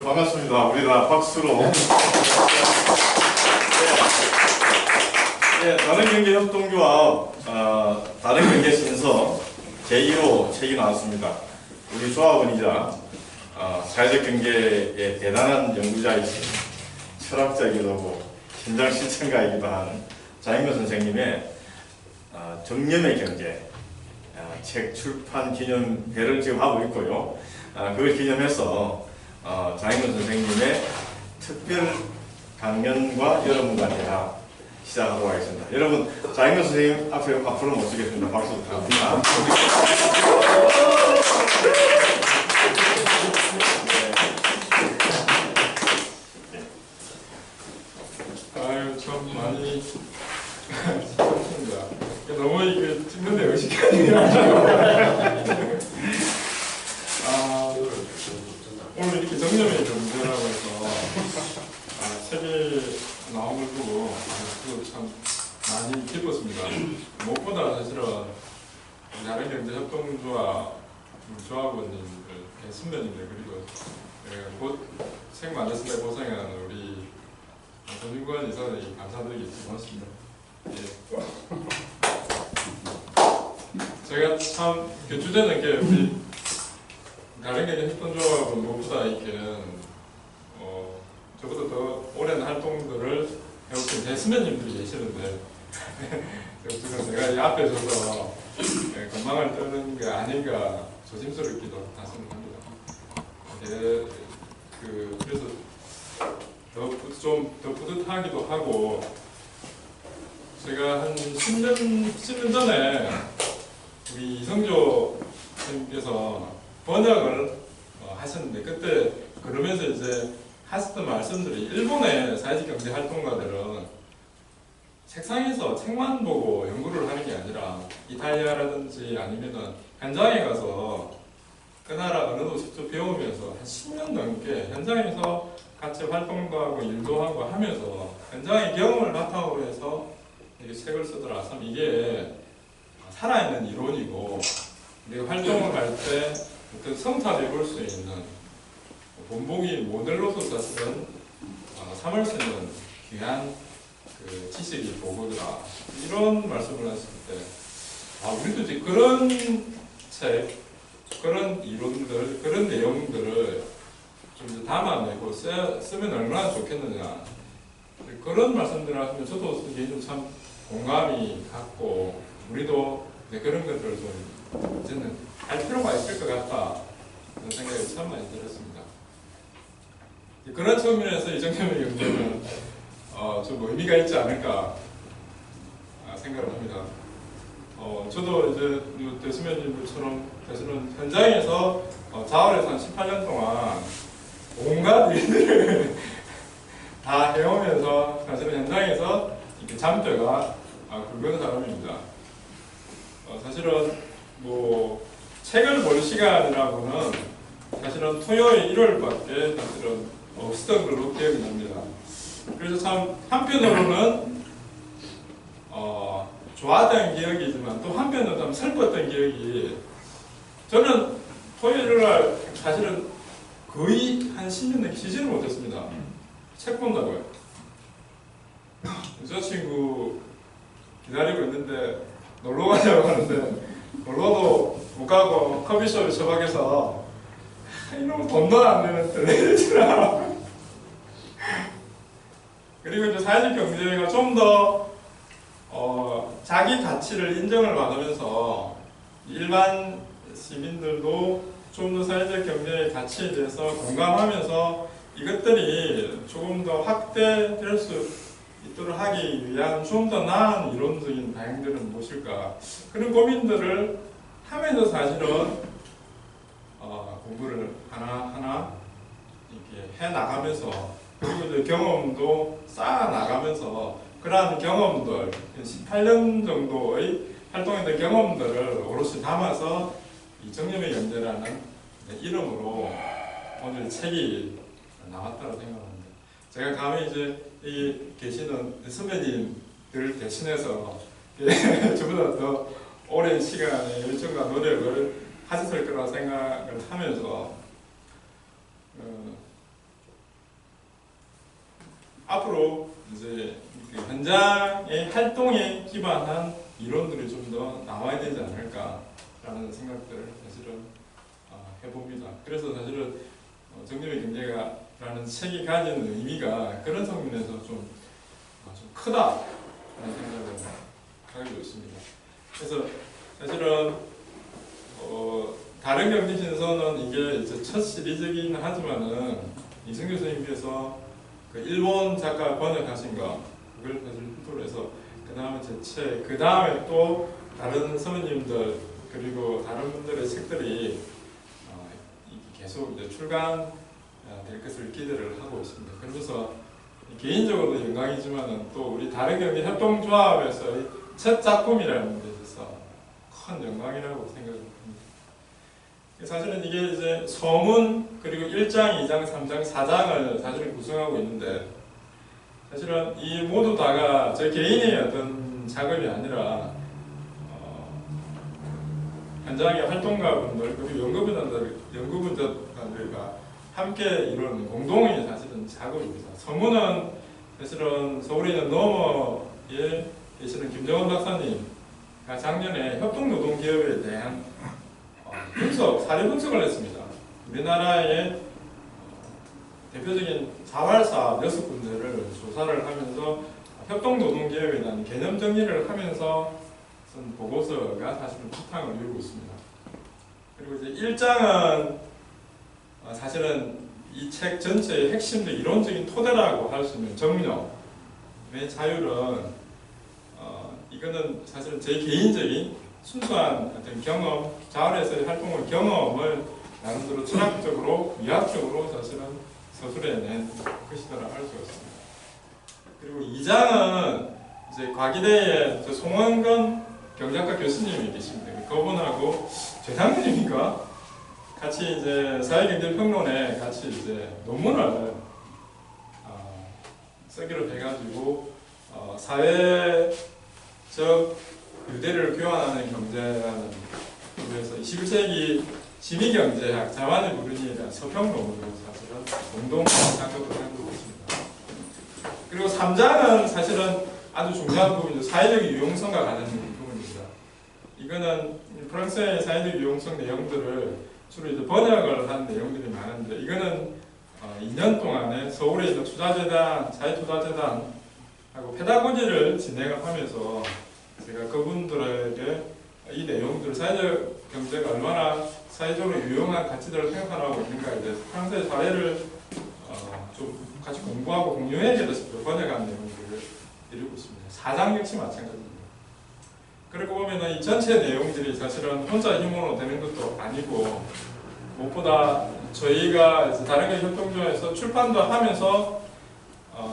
반갑습니다. 우리 다 박수로. 다른 경제 협동조합, 다른 경제 신서 제2호 책이 나왔습니다. 우리 조합원이자 사회적 경제의 대단한 연구자이신 철학자이기도 하고 현장 실천가이기도 한 장인근 선생님의 정념의 경제 책 출판 기념회를 지금 하고 있고요. 그걸 기념해서 장인근 선생님의 특별 강연과 여러분과 대화 시작하도록 하겠습니다. 여러분, 장인근 선생님 앞으로 모시겠습니다. 박수 부탁드립니다. 아유, 참 많이 좋습니다. 너무 이게 찍는데 의식하네요. 오늘 이렇게 정념의 경제라고 해서 책이 나온 걸 보고 참 많이 기뻤습니다. 무엇보다 사실은 다른 경제 협동조합 조합원님들, 선배님들 그리고 곧 책 만들었을 때 고생하는 우리 전윤관 이사님 감사드리겠습니다. 고맙습니다. 제가 참 주제는 게 우리 다른 경제 협동조합은 무엇보다 이렇게 저보다 더 오랜 활동들을 해오신 대선배님들이 계시는데 지금 제가 이 앞에 서서 건방을 떠는 게 아닌가 조심스럽기도 다소합니다. 그래서 좀 더 뿌듯하기도 하고 제가 한 10년 전에 우리 이성조 선생님께서 번역을 하셨는데 그때 그러면서 이제 하셨던 말씀들이 일본의 사회적 경제 활동가들은 책상에서 책만 보고 연구를 하는 게 아니라 이탈리아라든지 아니면은 현장에 가서 그 나라 언어도 직접 배우면서 한 10년 넘게 현장에서 같이 활동도 하고 일도 하고 하면서 현장의 경험을 바탕으로 해서 이게 책을 쓰더라. 참 이게 살아있는 이론이고 우리가 활동을 할 때 어떤 성찰해 볼 수 있는 본보기 모델로서 사실은 삼을 수 있는 귀한 그 지식이 보고더라. 이런 말씀을 했을 때 우리도 이제 그런 책, 그런 이론들, 그런 내용들을 좀 담아내고 쓰면 얼마나 좋겠느냐. 그런 말씀들을 하시면 저도 개인적으로 참 공감이 갔고 우리도 그런 것들을 좀 이제는 할 필요가 있을 것 같다. 그런 생각이 참 많이 들었습니다. 그런 측면에서 이 정념의 경제는 좀 의미가 있지 않을까 생각을 합니다. 저도 이제 대수면님들처럼 사실은 현장에서 자원에서 한 18년 동안 온갖 일들을 다 해오면서 사실은 현장에서 이렇게 잠재가 굵은 사람입니다. 사실은 뭐 책을 볼 시간이라고는 사실은 토요일 1월밖에 사실은 없었던 걸로 기억이 납니다. 그래서 참 한편으로는 좋았던 기억이지만 또 한편으로는 참 슬펐던 기억이 저는 토요일 날 사실은 거의 한 10년 넘게 쉬지를 못했습니다. 책 본다고요. 여자친구 기다리고 있는데 놀러 가자고 하는데 놀러도 못 가고 커피숍에 처박혀서 이놈 돈도 안 되는데 이러지라. 그리고 이제 사회적 경제가 좀 더 자기 가치를 인정을 받으면서 일반 시민들도 좀 더 사회적 경제의 가치에 대해서 공감하면서 이것들이 조금 더 확대될 수 있도록 하기 위한 좀 더 나은 이론적인 방향들은 무엇일까 그런 고민들을 하면서 사실은 공부를 하나하나 이렇게 해 나가면서 그리고 이제 경험도 쌓아 나가면서 그러한 경험들 18년 정도의 활동했던 경험들을 오롯이 담아서 이 정념의 경제라는 이름으로 오늘 책이 나왔다고 생각합니다. 제가 감히 이제 이 계시는 선배님들 대신해서 저보다 더 오랜 시간의 열정과 노력을 하셨을 거라고 생각을 하면서 앞으로 이제 그 현장의 활동에 기반한 이론들이 좀 더 나와야 되지 않을까라는 생각들을 사실은 해봅니다. 그래서 사실은 정림의 경제가라는 책이 가지는 의미가 그런 측면에서 좀 크다라는 생각을 가지고 있습니다. 그래서 사실은 다른 경제 신서는 이게 이제 첫 시리즈이긴 하지만은 이승규 선생님께서 그 일본 작가 번역하신 거 그걸 사실 후토로 해서 그 다음에 제 책, 그 다음에 또 다른 선생님들 그리고 다른 분들의 책들이 계속 이제 출간될 것을 기대를 하고 있습니다. 그러면서 개인적으로도 영광이지만은 또 우리 다른 경제 협동조합에서의 첫 작품이라는 데 있어서 큰 영광이라고 생각을 합니다. 사실은 이게 이제 서문 그리고 1장, 2장, 3장, 4장을 사실은 구성하고 있는데 사실은 이 모두 다가 저 개인의 어떤 작업이 아니라 현장의 활동가분들 그리고 연구분들과 함께 이루는 공동의 사실은 작업입니다. 서문은 사실은 서울에 있는 너머에 계시는 김정원 박사님가 작년에 협동노동기업에 대한 사례 분석을 했습니다. 우리나라의 대표적인 자활사 6군데를 조사를 하면서 협동노동기업에 대한 개념 정리를 하면서 쓴 보고서가 사실은 바탕을 이루고 있습니다. 그리고 이제 1장은 사실은 이 책 전체의 핵심도 이론적인 토대라고 할 수 있는 정령의 자율은 이거는 사실은 제 개인적인 순수한 어떤 경험, 자활에서의 활동의 경험을 나름대로 철학적으로, 미학적으로 사실은 서술해낸 것이라고 할 수가 있습니다. 그리고 2장은 이제 과기대에 송원건 경작가 교수님이 계십니다. 그분하고 최상민님과 같이 이제 사회경제평론에 같이 이제 논문을 쓰기로 해가지고 사회적 유대를 교환하는 경제라는 그래서 21세기 지미경제학 자만의 부르니에 대한 서평 논문으로 사실은 공동 작업을 하고 있습니다. 그리고 3장은 사실은 아주 중요한 부분이죠. 사회적 유용성과 관련된 부분입니다. 이거는 프랑스의 사회적 유용성 내용들을 주로 이제 번역을 한 내용들이 많은데 이거는 2년 동안에 서울에 있는 투자재단, 사회투자재단하고 페다고지를 진행을 하면서 제가 그분들에게 이 내용들, 사회적 경제가 얼마나 사회적으로 유용한 가치들을 생각하고 있는가에 대해서 프랑스의 사례를 좀 같이 공부하고 공유해야 되겠습니다. 번역한 내용들을 이루고 있습니다. 4장 역시 마찬가지입니다. 그리고 보면은 이 전체 내용들이 사실은 혼자 힘으로 되는 것도 아니고 무엇보다 저희가 다른 게 협동조에서 출판도 하면서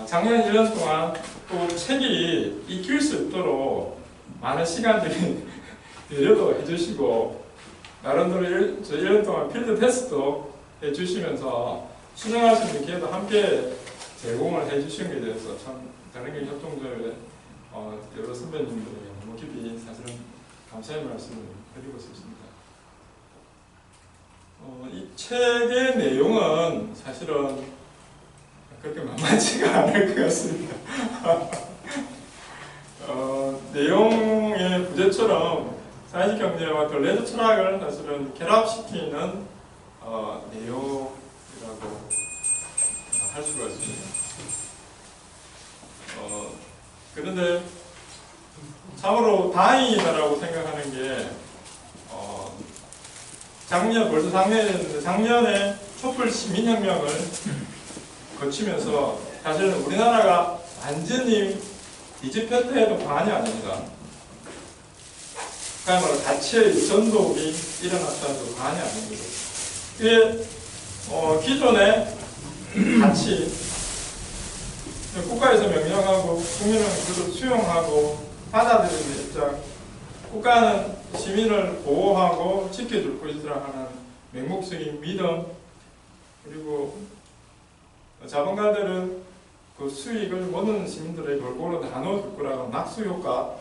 작년 1년 동안 또 책이 익힐 수 있도록 많은 시간들이 배려도 해주시고 나름대로 저 1년 동안 필드 테스트도 해주시면서 수정할 수 있는 기회도 함께 제공을 해주신 것에 대해서 참 다른 게 협동조의 여러 선배님들에게 너무 깊이 사실은 감사의 말씀을 드리고 싶습니다. 이 책의 내용은 사실은 그렇게 만만치가 않을 것 같습니다. 내용의 부제처럼 사회적 경제와 근래적 철학을 사실은 결합시키는 내용이라고 할 수가 있습니다. 그런데 참으로 다행이다라고 생각하는 게 벌써 작년에 촛불 시민혁명을 거치면서 사실은 우리나라가 완전히 뒤집혔다 해도 과언이 아닙니다. 그야말로 가치의 전복이 일어났다 해도 과언이 아닙니다. 이게 기존의 가치, 국가에서 명령하고 국민은 그것을 수용하고 받아들이는 입장, 국가는 시민을 보호하고 지켜줄 것이라 하는 맹목적인 믿음, 그리고 자본가들은 그 수익을 모든 시민들에게 골고루 나눠줄 거라고 낙수효과,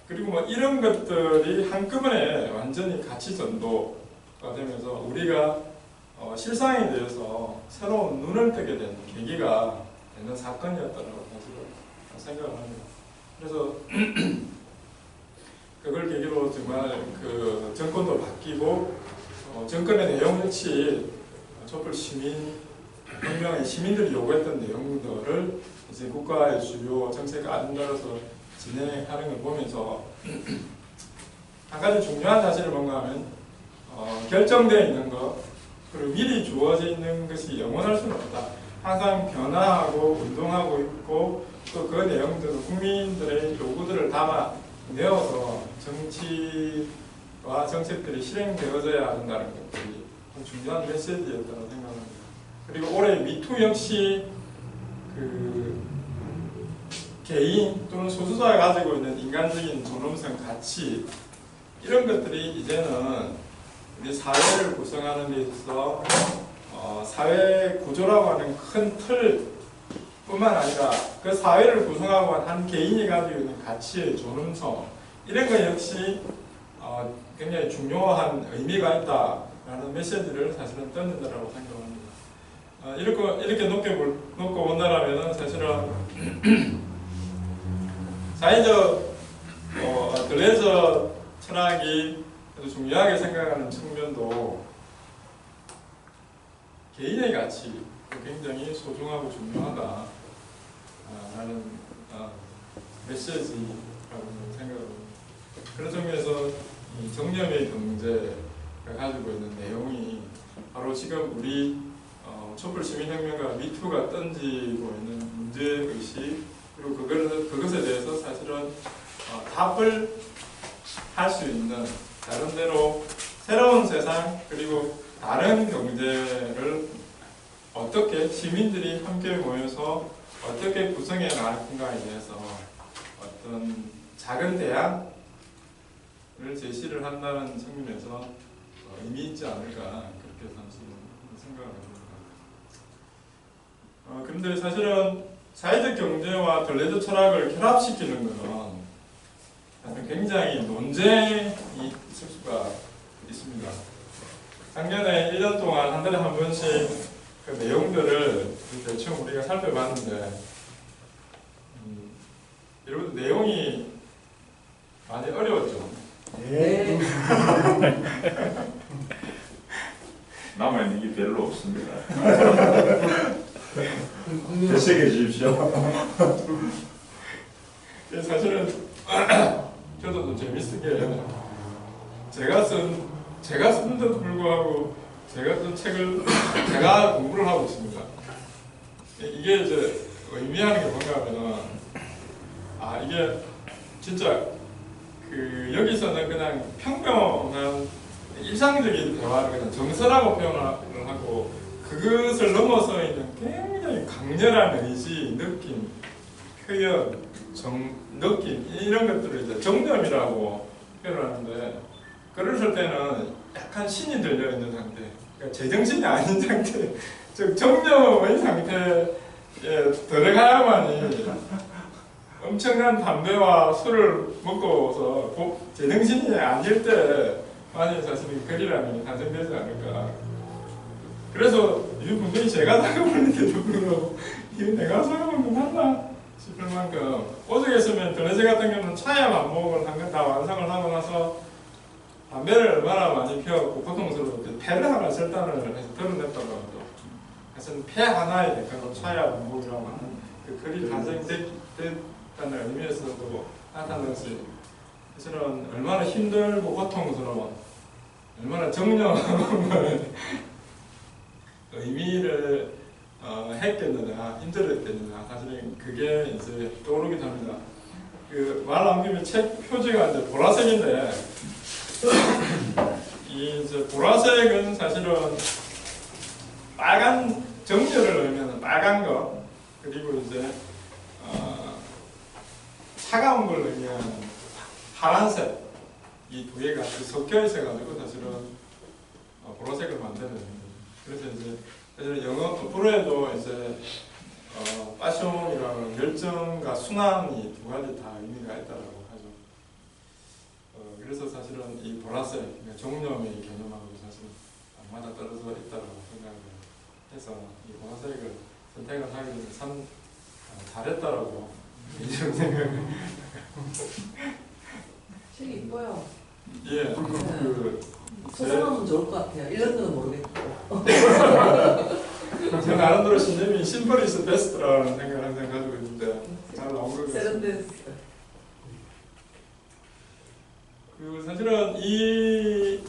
그리고 뭐 이런 것들이 한꺼번에 완전히 가치 전도가 되면서 우리가 실상에 대해서 새로운 눈을 뜨게 된 계기가 되는 사건이었다고 사실은 생각을 합니다. 그래서 그걸 계기로 정말 그 정권도 바뀌고 정권의 내용 역시 촛불 시민 혁명의 시민들이 요구했던 내용들을 이제 국가의 주요 정책 안들어서 진행하는 걸 보면서 한 가지 중요한 사실을 뭔가 하면 결정되어 있는 것 그리고 미리 주어져 있는 것이 영원할 수는 없다. 항상 변화하고 운동하고 있고 또 그 내용들은 국민들의 요구들을 담아내어서 정치와 정책들이 실행되어져야 한다는 것들이 중요한 메시지였다고 생각합니다. 그리고 올해 미투 역시 그 개인 또는 소수자가 가지고 있는 인간적인 존엄성 가치 이런 것들이 이제는 우리 사회를 구성하는 데 있어서 사회 구조라고 하는 큰 틀뿐만 아니라 그 사회를 구성하고 한 개인이 가지고 있는 가치의 존엄성 이런 것 역시 굉장히 중요한 의미가 있다라는 메시지를 사실은 던진다라고 생각합니다. 이렇게 놓고 본다라면 사실은 사회적 들레저 철학이 중요하게 생각하는 측면도 개인의 가치 굉장히 소중하고 중요하다라는 메시지라고 생각합니다. 그런 점에서 이 정념의 경제가 가지고 있는 내용이 바로 지금 우리 촛불 시민혁명과 미투가 던지고 있는 문제의식 그리고 그것에 대해서 사실은 답을 할 수 있는 나름대로 새로운 세상 그리고 다른 경제를 어떻게 시민들이 함께 모여서 어떻게 구성해 나갈 건가에 대해서 어떤 작은 대안을 제시를 한다는 측면에서 의미 있지 않을까 그렇게 생각을 합니다. 그런데 사실은 사회적 경제와 들레저 철학을 결합시키는 것은 굉장히 논쟁이 있을 수가 있습니다. 작년에 1년 동안 한 달에 한 번씩 그 내용들을 대충 우리가 살펴봤는데 여러분 내용이 많이 어려웠죠? 네. 남아있는 게 별로 없습니다. 되새겨 주십시오. 사실은 저도 좀 재밌은 게 제가 쓴데도 불구하고 제가 쓴 책을 제가 공부를 하고 있습니다. 이게 이제 의미하는 게 뭔가 하면은 이게 진짜 그 여기서는 그냥 평범한 일상적인 대화를 그냥 정서라고 표현을 하고 그것을 넘어서 있는 굉장히 강렬한 의지, 느낌, 표현, 느낌 이런 것들을 이제 정념이라고 표현하는데 그랬을 때는 약간 신이 들려 있는 상태, 그러니까 제정신이 아닌 상태, 즉 정념의 상태에 들어가야만이 엄청난 담배와 술을 먹고서 제정신이 아닐 때만이 사실 글이라는 게 탄생되지 않을까. 그래서 이 분명히 제가 작업했는데도 불구하고 이거 내가 작업한 건 맞나 싶을 만큼 오죽했으면 들레저 같은 경우는 차야 반복을 한 건 다 완성을 하고 나서 담배를 얼마나 많이 피웠고 고통스럽게 폐를 하나 절단을 해서 드러냈다고 합니다. 그래서 폐 하나에 대가로 차야 반복이라고 하는 그 글이 탄생됐다는 의미에서도 나타나는 것이 사실은 얼마나 힘들고 고통스러운 얼마나 정령한 의미를 했겠느냐, 힘들었겠느냐, 사실은 그게 이제 떠오르긴 합니다. 그 말 나온 김에 책 표지가 이제 보라색인데, 이 이제 보라색은 사실은 빨간 정렬을 의미하는 빨간 거, 그리고 이제 차가운 걸 의미하는 파란색, 이 두 개가 섞여 있어가지고 사실은 보라색을 만드는 의미입니다. 그래서 이제 사실 영어 불어에도 이제 패션이라는 열정과 순환이 두 가지 다 의미가 있다고 하죠. 그래서 사실은 이 보라색, 종념의 개념하고 사실 맞아 떨어져 있다고 생각을 해서 이 보라색을 선택을 하게 된 잘했다라고 이런 생각. 책 이뻐요. 예, 소설하면 좋을 것 같아요. 읽었는지는 모르겠고. 제 나름대로 신념이 심플 이즈 베스트라는 생각을 항상 가지고 있는데 잘 나온 것 같습니다. 세련됐어. 그 사실은 이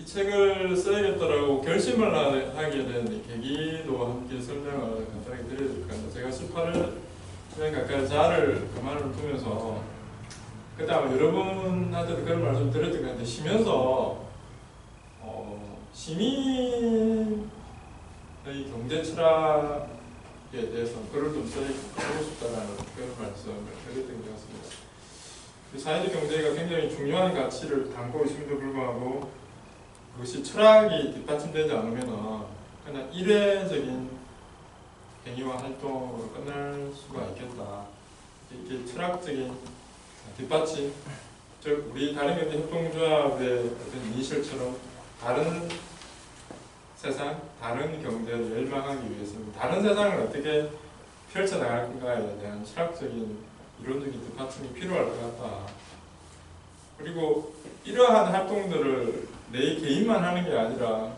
책을 써야겠다라고 결심을 하게 된 계기도 함께 설명을 간단하게 드려야 될 것 같아요. 제가 18년 가까이 자아를 가만을 두면서 그때 아마 여러분한테도 그런 말씀 드렸던 것 같은데 쉬면서 시민의 경제 철학에 대해서 글을 좀 써보고 싶다라는 그런 말씀을 드렸던 것 같습니다. 사회적 경제가 굉장히 중요한 가치를 담고 있음에도 불구하고 그것이 철학이 뒷받침되지 않으면 그냥 일회적인 행위와 활동으로 끝날 수가 있겠다. 이게 철학적인 뒷받침, 즉 우리 다른경제협동조합의 어떤 이니셜처럼 다른 세상, 다른 경제를 열망하기 위해서는 다른 세상을 어떻게 펼쳐나갈 건가에 대한 철학적인 이론적인 뒷받침이 필요할 것 같다. 그리고 이러한 활동들을 내 개인만 하는 게 아니라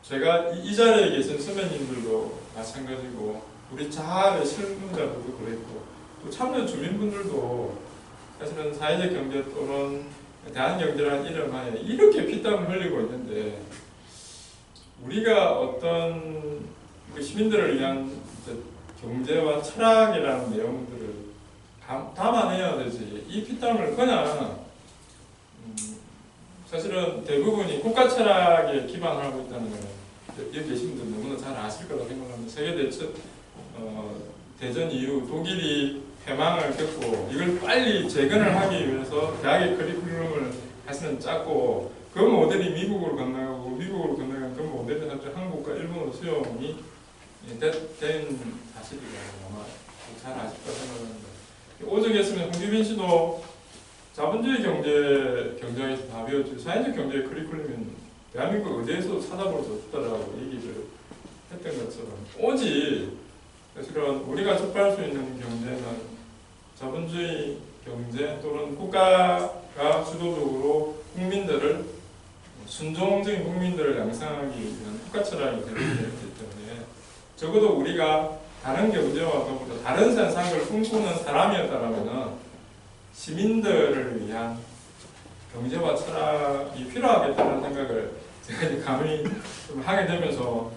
제가 이 자리에 계신 선배님들도 마찬가지고 우리 자합의 실무자들도 그랬고 또 참여 주민분들도 사실은 사회적 경제 또는 대한경제라는 이름 하에 이렇게 피땀을 흘리고 있는데 우리가 어떤 시민들을 위한 경제와 철학이라는 내용들을 담아내야 되지. 이 피땀을 그냥 사실은 대부분이 국가 철학에 기반을 하고 있다는 거는 여기 계신 분들 너무나 잘 아실 거라고 생각합니다. 세계대전 이후 독일이 패망을 겪고 이걸 빨리 재건을 하기 위해서 대학의 커리큘럼을 사실은 짰고 그 모델이 미국으로 건너가고 미국으로 건너간 그 모델이 한국과 일본으로 수용이 된 사실이라고 아마 잘 아실 거라고 생각합니다. 오죽했으면 홍규빈 씨도 자본주의 경제학에서 다 배웠죠. 사회적 경제의 커리큘럼은 대한민국 어디에서도 찾아볼 수 없다라고 얘기를 했던 것처럼 오직 사실은 우리가 접할 수 있는 경제는 자본주의 경제 또는 국가가 주도적으로 국민들을 순종적인 국민들을 양성하기 위한 국가 철학이 되기 때문에 적어도 우리가 다른 경제와 더불어 다른 세상을 꿈꾸는 사람이었다면 시민들을 위한 경제와 철학이 필요하겠다는 생각을 제가 이제 감히 좀 하게 되면서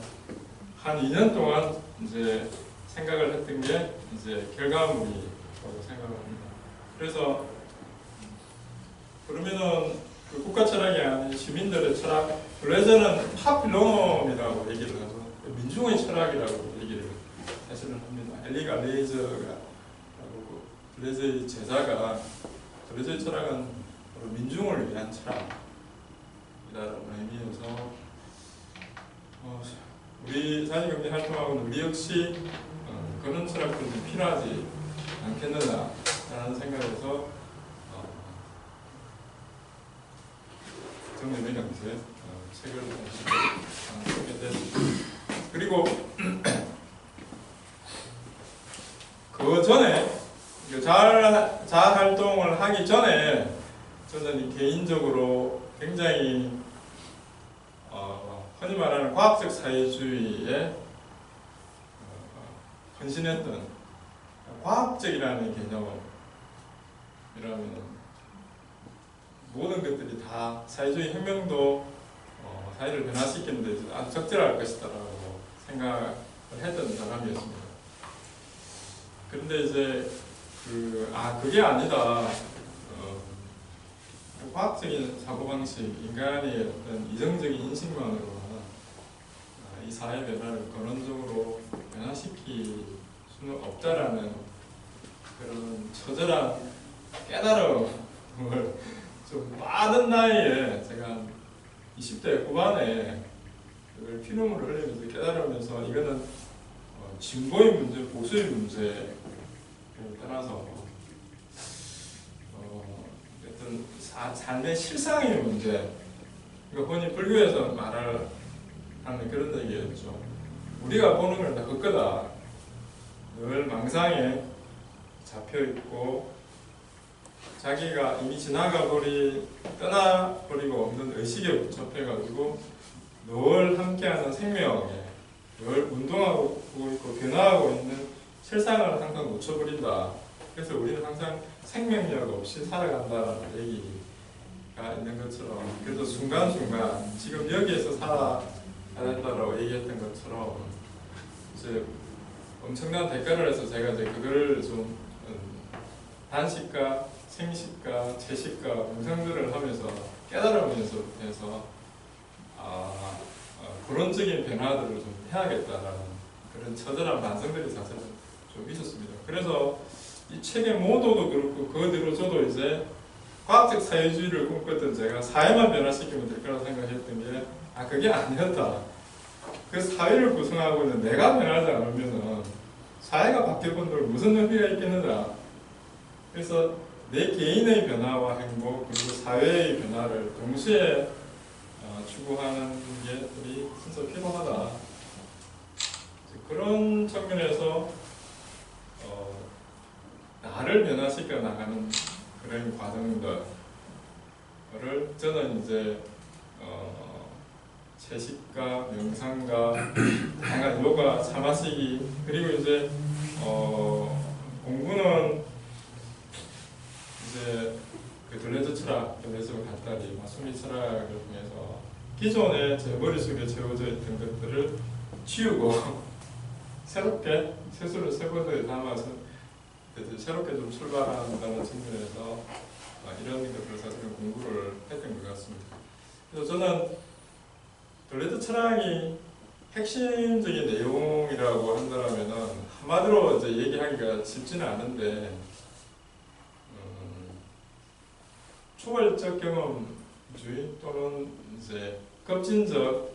한 2년 동안 이제 생각을 했던 게 이제 결과물이라고 생각합니다. 그래서 그러면은 그 국가 철학이 아닌 시민들의 철학, 블레저는 파필로놈이라고 얘기를 하죠. 민중의 철학이라고 얘기를 사실은 합니다. 엘리가 레이저가 블레저의 제자가 블레저의 철학은 민중을 위한 철학이라는 의미에서 우리 사회경제 활동하고는 우리 역시 그런 철학들이 필요하지 않겠느냐라는 생각에서 정리된 경제 책을 쓰게 됐습니다. 그리고 그 전에 자아 활동을 하기 전에 저는 개인적으로 굉장히 흔히 말하는 과학적 사회주의에 헌신했던 과학적이라는 개념이라면 모든 것들이 다 사회주의 혁명도 사회를 변화시키는 데 아주 적절할 것이다라고 생각을 했던 사람이었습니다. 그런데 이제 그게 아니다. 과학적인 사고방식, 인간의 어떤 이성적인 인식만으로는 이 사회 변화를 근원적으로 변화시킬 수는 없다라는 그런 처절한 깨달음을 좀 빠른 나이에 제가 20대 후반에 그걸 피눈물을 흘리면서 깨달으면서 이거는 진보의 문제, 보수의 문제를 떠나서 어떤 삶의 실상의 문제, 그러니까 흔히 불교에서 말을 하는 그런 얘기였죠. 우리가 보는 건 다 헛거다. 늘 망상에 잡혀 있고 자기가 이미 떠나버리고 없는 의식에 붙잡혀가지고 늘 함께하는 생명에 늘 운동하고 있고 변화하고 있는 실상을 항상 놓쳐버린다. 그래서 우리는 항상 생명력 없이 살아간다는 얘기가 있는 것처럼, 그래서 순간순간 지금 여기에서 살아야 된다고 얘기했던 것처럼 이제 엄청난 대가를 해서 제가 이제 그걸 좀 단식과 생식과 채식과 명상들을 하면서 깨달으면서 해서 그런적인 변화들을 좀 해야겠다라는 그런 처절한 반성들이 사실은 좀 있었습니다. 그래서 이 책의 모도도 그렇고 그대로 저도 이제 과학적 사회주의를 꿈꿨던 제가 사회만 변화시키면 될 거라고 생각했던 게 그게 아니었다. 그 사회를 구성하고 있는 내가 변하지 않으면 사회가 바뀌어본들 무슨 의미가 있겠느냐. 그래서 내 개인의 변화와 행복 그리고 사회의 변화를 동시에 추구하는 게 우리 진짜 필요하다. 그런 측면에서 나를 변화시켜 나가는 그런 과정들을 저는 이제 채식과 명상과 다양한 요가, 사마시기 그리고 이제 공부는 이제 그 들레즈 철학, 들레즈 갈다리, 수미 철학을 통해서 기존에 제 머릿속에 채워져 있던 것들을 치우고 새롭게 세수를 세번에 담아서 새롭게 좀 출발한다는 측면에서 이런 것들을 사실은 공부를 했던 것 같습니다. 그래서 저는 들레즈 철학이 핵심적인 내용이라고 한다면은 한마디로 이제 얘기하기가 쉽지는 않은데 초월적 경험주의 또는 이제 급진적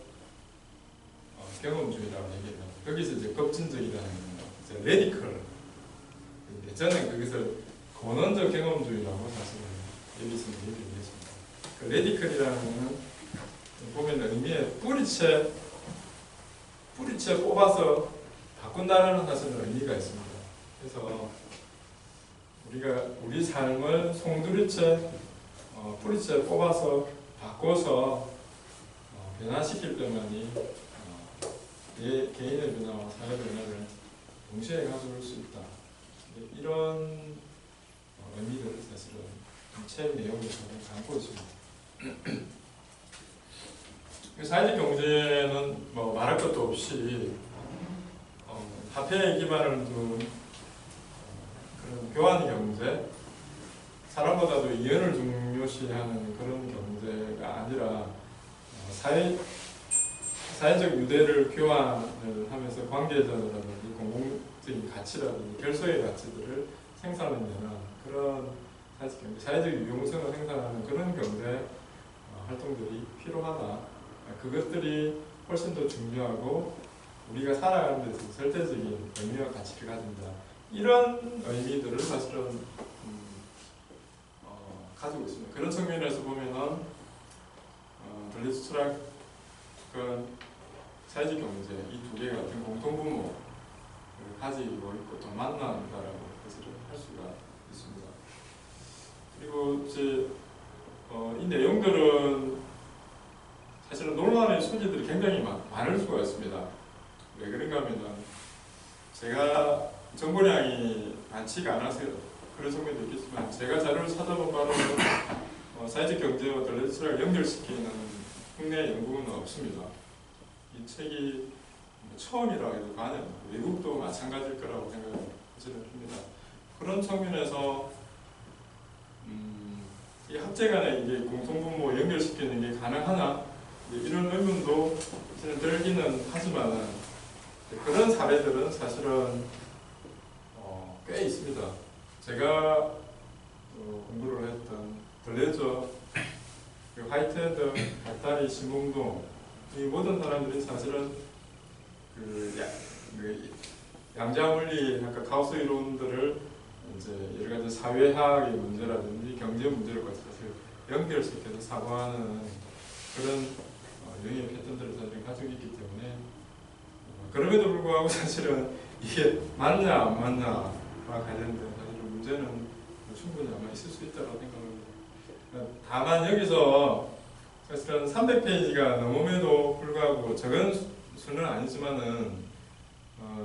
경험주의라고 얘기해요. 거기서 이제 급진적이라는 건 이제 레디컬. 저는 거기서 권원적 경험주의라고 사실은 여기서 얘기를 했습니다. 그 레디컬이라는 거는 보면 의미에 뿌리채 뽑아서 바꾼다는 사실은 의미가 있습니다. 그래서 우리가 우리 삶을 송두리째 뿌리채 뽑아서 바꿔서 변화시킬 때만이 내 개인의 변화와 사회 변화를 동시에 가져올 수 있다. 이런 의미를 사실은 책 내용에 담고 있습니다. 사회적 경제는 뭐 말할 것도 없이 화폐에 기반을 둔 그런 교환 경제, 사람보다도 이연을 중요시하는 그런 경제가 아니라 사회적 유대를 교환을 하면서 관계자라든지 공공적인 가치라든지 결소의 가치들을 생산해내는 그런 사회적 경제, 사회적 유용성을 생산하는 그런 경제 활동들이 필요하다. 그것들이 훨씬 더 중요하고 우리가 살아가는 데서 절대적인 의미와 가치를 가진다. 이런 의미들을 사실은 가지고 있습니다. 그런 측면에서 보면은 들레즈 철학은 사회적 경제 이 두 개가 같은 공통분모를 가지고 있고 또 만난다라고 할 수가 있습니다. 그리고 이제 이 내용들은 사실은 논란의 소지들이 굉장히 많을 수가 있습니다. 왜 그런가 하면은 제가 정보량이 많지가 않아서 그런 측면도 있겠지만 제가 자료를 찾아본 바로는 사회적 경제와 들레즈 철학을 연결시키는 국내 연구는 없습니다. 이 책이 처음이라 해도 과연 외국도 마찬가지일 거라고 생각을 합니다. 그런 측면에서 이 학제 간에 이게 공통분모 연결시키는 게 가능하나 이런 의문도 들기는 하지만 그런 사례들은 사실은 꽤 있습니다. 제가 공부를 했던 들레즈, 화이트헤드, 갈다리, 신봉동 이 모든 사람들이 사실은 양자물리, 가우스 이론들을 이제 여러 가지 사회학의 문제라든지 경제 문제를 사실 연결시켜서 사고하는 그런 유형의 패턴들을 사실 가지고 있기 때문에 그럼에도 불구하고 사실은 이게 맞냐 안 맞냐와 관련된 사실은 문제는 충분히 아마 있을 수 있다고 생각합니다. 다만 여기서 사실은 300페이지가 넘음에도 불구하고 적은 수는 아니지만은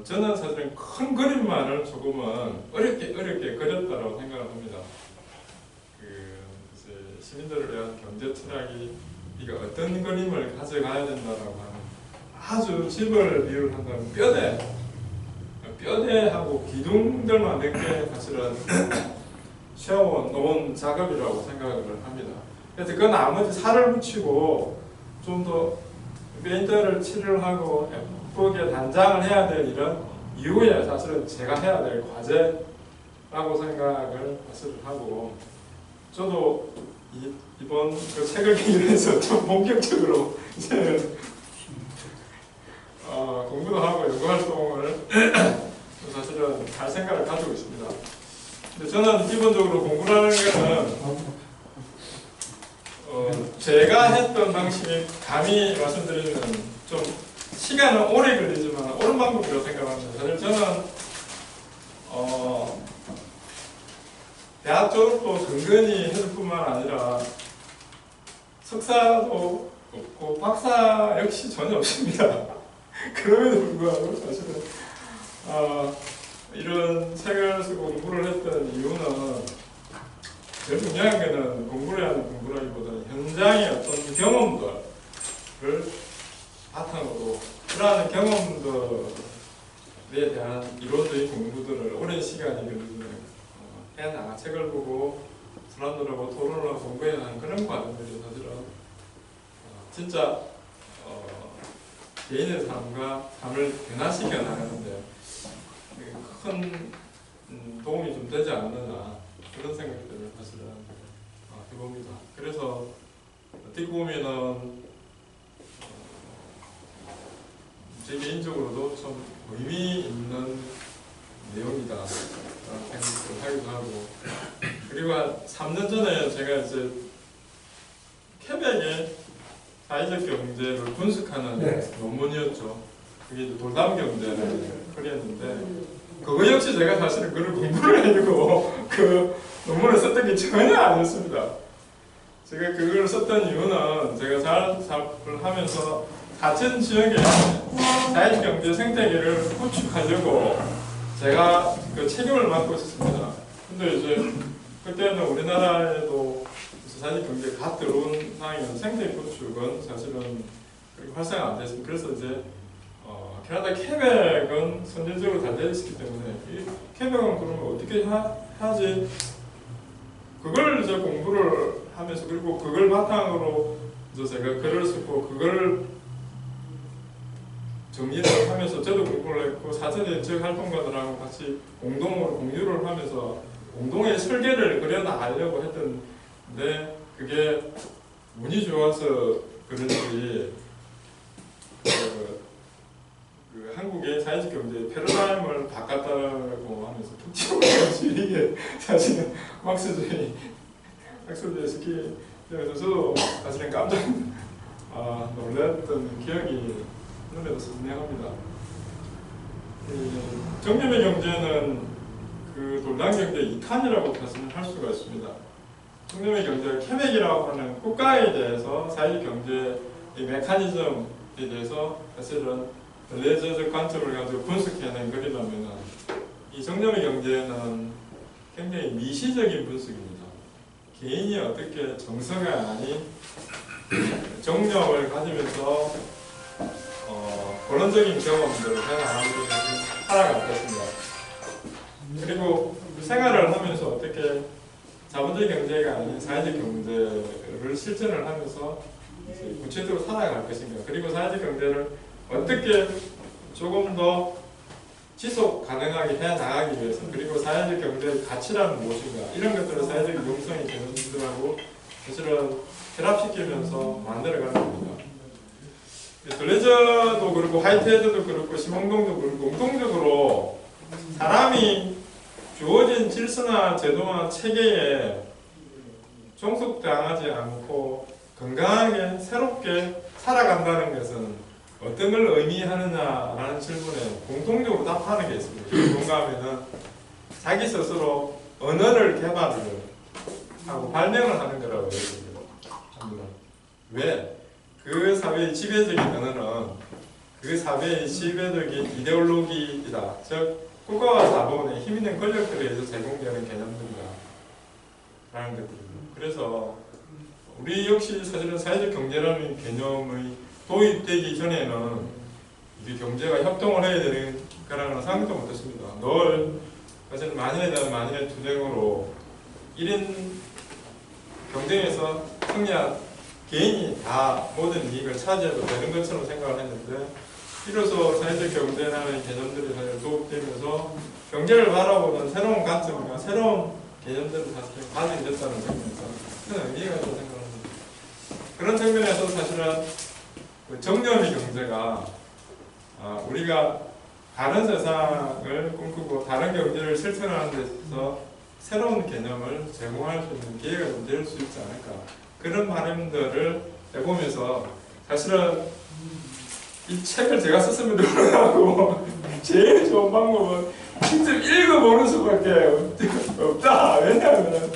저는 사실은 큰 그림만을 조금은 어렵게 그렸다고 생각을 합니다. 이제 시민들을 위한 경제 철학이 이게 어떤 그림을 가져가야 된다라고 하는 아주 집을 비유를 한다면 뼈대하고 기둥들만 몇 개 사실은 세워 놓은 작업이라고 생각을 합니다. 그래서 그 나머지 살을 붙이고 좀 더 페인트를 칠을 하고 예쁘게 단장을 해야 될 이런 이후에 사실은 제가 해야 될 과제라고 생각을 사실 하고 저도 이번 그 책을 기준해서 좀 본격적으로 이제 공부도 하고 연구 활동을 사실은 할 생각을 가지고 있습니다. 근데 저는 기본적으로 공부라는 것은 제가 했던 방식이 감히 말씀드리면 좀 시간은 오래 걸리지만 옳은 방법이라고 생각합니다. 사실 저는 대학 졸업도 근근히 했을 뿐만 아니라 석사도 없고 박사 역시 전혀 없습니다. 그럼에도 불구하고 사실은 이런 책을 쓰고 공부를 했던 이유는 제일 중요한 것은 공부를 하는 공부라기보다는 현장의 어떤 경험들을 바탕으로 그러한 경험들에 대한 이론적인 공부들을 오랜 시간이 걸리는 해나가 책을 보고 사람들하고 토론을 하고 공부해야 하는 그런 과정들이 사실은 진짜 개인의 삶을 변화시켜 나가는데 큰 도움이 좀 되지 않느냐 그런 생각들을 사실은 해봅니다. 그래서 어떻게 보면은 제 개인적으로도 좀 의미 있는 내용이다 생각을 하기도 하고 그리고 한 3년 전에 제가 이제 퀘벡의 사회적 경제를 분석하는 논문이었죠. 그게 이제 돌담 경제를 그렸는데 그거 역시 제가 사실은 그걸 공부를 해주고 그 논문을 썼던 게 전혀 아니었습니다. 제가 그걸 썼던 이유는 제가 사업을 하면서 하천 지역의 사회적 경제 생태계를 구축하려고 제가 그 책임을 맡고 있었습니다. 근데 이제 그때는 우리나라에도 사회적 경제에 갓 들어온 상황이면 생태계 구축은 사실은 그렇게 활성화 안 됐습니다. 그래서 이제 캐나다 퀘벡은 선진적으로 잘 되어 있기 때문에 이 퀘벡은 그러면 어떻게 하지? 그걸 이제 공부를 하면서 그리고 그걸 바탕으로 이제 제가 글을 쓰고 그걸 정리를 하면서 저도 공부를 했고 사전에 지역 활동가들하고 같이 공동으로 공유를 하면서 공동의 설계를 그려나가려고 했던데 그게 운이 좋아서 그런지 그 한국의 사회적 경제의 패러다임을 바꿨다고 하면서 툭 튀어나오지 이게 사실은 막스주의 스키에서 저도 사실은 깜짝 놀랐던 기억이 눈에도 선명합니다. 정념의 경제는 그 돌담 경제 2탄이라고 사실은 할 수가 있습니다. 정념의 경제가 퀘벡이라고 하는 국가에 대해서 사회적 경제의 메커니즘에 대해서 사실은 레저적 관점을 가지고 분석해낸 글이라면 이 정념의 경제는 굉장히 미시적인 분석입니다. 개인이 어떻게 정서가 아닌 정념을 가지면서 본원적인 경험들을 해나가는 것이 살아갈 것입니다. 그리고 생활을 하면서 어떻게 자본주의 경제가 아닌 사회적 경제를 실천을 하면서 구체적으로 살아갈 것인가 그리고 사회적 경제를 어떻게 조금 더 지속 가능하게 해나가기 위해서 그리고 사회적 경제의 가치란 무엇인가 이런 것들을 사회적 융성이 되는 분들하고 사실은 결합시키면서 만들어가는 겁니다. 글래저도 그렇고 화이트헤드도 그렇고 심홍동도 그렇고 공통적으로 사람이 주어진 질서나 제도나 체계에 종속당하지 않고 건강하게 새롭게 살아간다는 것은 어떤 걸 의미하느냐라는 질문에 공통적으로 답하는 게 있습니다. 뭔가 하면은 자기 스스로 언어를 개발을 하고 발명을 하는 거라고 합니다. 왜? 그 사회의 지배적인 언어는 그 사회의 지배적인 이데올로기이다. 즉 국가와 자본의 힘 있는 권력들에 의해서 제공되는 개념들이다. 라는 것들입니다. 그래서 우리 역시 사실은 사회적 경제라는 개념의 도입되기 전에는 이게 경제가 협동을 해야 되는 거라는 생각도 못했습니다. 늘 사실 만인에 대한 만인의 투쟁으로 1인 경쟁에서 승리한 개인이 다 모든 이익을 차지해도 되는 것처럼 생각을 했는데 비로소 사회적 경제라는 개념들이 사실 도입되면서 경제를 바라보는 새로운 관점과 새로운 개념들을 사실 가지게 됐다는 측면에서 큰 의미가 있다고 생각합니다. 그런 측면에서 사실은 그 정념의 경제가 우리가 다른 세상을 꿈꾸고 다른 경제를 실천하는 데 있어서 새로운 개념을 제공할 수 있는 기회가 좀 될 수 있지 않을까 그런 바람들을 해보면서 사실은 이 책을 제가 썼음에도 불구하고 제일 좋은 방법은 직접 읽어보는 수밖에 없다. 왜냐하면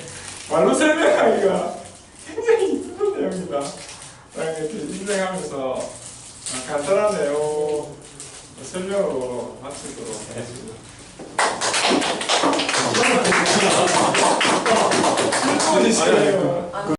말로 설명하기가 굉장히 힘든 내용이다. 이렇게 인정하면서 간단한 내용 설명으로 마치도록 하겠습니다. 실무는